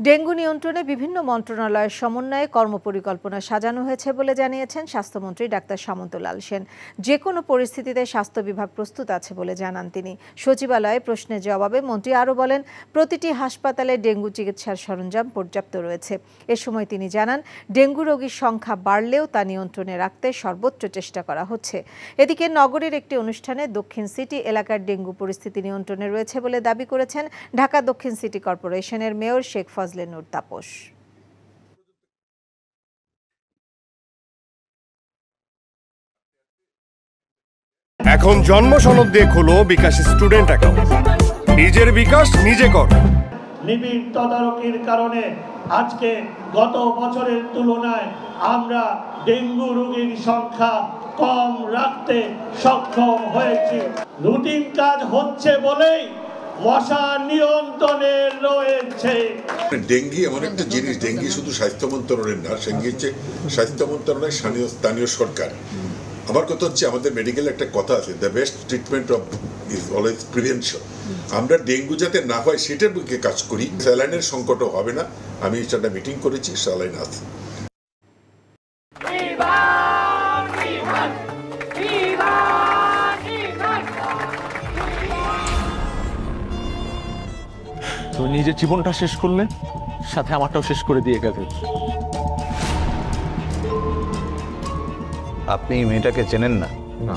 Dengue নিয়ন্ত্রণে বিভিন্ন মন্ত্রণালয়ের সমন্বয়ে কর্মপরিকল্পনা সাজানো হয়েছে বলে জানিয়েছেন স্বাস্থ্যমন্ত্রী ডাক্তার সামন্তলাল সেন। যে কোনো পরিস্থিতিতে স্বাস্থ্য বিভাগ প্রস্তুত আছে বলে জানান তিনি। সচিবালয়ে প্রশ্নের জবাবে মন্ত্রী আরও বলেন, প্রতিটি হাসপাতালে ডেঙ্গু চিকিৎসার সরঞ্জাম পর্যাপ্ত রয়েছে। এ সময় তিনি জানান, ডেঙ্গু রোগীর সংখ্যা বাড়লেও তা নিয়ন্ত্রণে রাখতে সর্বোচ্চ চেষ্টা করা হচ্ছে। এদিকে নগরীর একটি অনুষ্ঠানে দক্ষিণ সিটি এলাকার ডেঙ্গু পরিস্থিতি নিয়ন্ত্রণে রয়েছে বলে দাবি করেছেন ঢাকা দক্ষিণ সিটি কর্পোরেশনের মেয়র শেখ ফজলে নূর তাপস। এখন জন্ম সনদ দিয়ে খোলো বিকাশ স্টুডেন্ট অ্যাকাউন্ট। নিজের বিকাশ নিজে কর। নিবিড় তদারকির কারণে আজকে গত বছরের তুলনায় আমরা ডেঙ্গু রোগীর সংখ্যা কম রাখতে সক্ষম হয়েছি। রুটিন কাজ হচ্ছে বলেই মশা নিয়ন্ত্রণে রয়েছে। ডেঙ্গি এমন একটা জিনিস, ডেঙ্গি শুধু স্বাস্থ্য মন্ত্রণালয়ের না, ডেঙ্গি হচ্ছে স্বাস্থ্য মন্ত্রণালয়ের স্থানীয় সরকার। আমার কথা হচ্ছে, আমাদের মেডিকেল একটা কথা আছে, the best treatment of is always prevention. আমরা ডেঙ্গু যাতে না হয় সেটার দিকে কাজ করি। স্যালাইনের সংকটও হবে না। আমি সেটা মিটিং করেছি, স্যালাইন আছে। তুমি নিজের জীবনটা শেষ করলে, সাথে আমারটাও শেষ করে দিয়ে গেলে। আপনি এই মেয়েটাকে চেনেন না? না।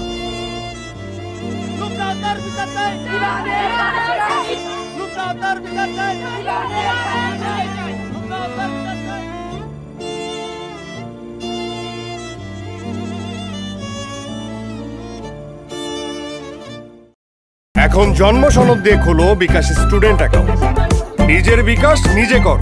এখন জন্ম সনদ দিয়ে খোলো বিকাশ স্টুডেন্ট অ্যাকাউন্ট। নিজের বিকাশ নিজে কর।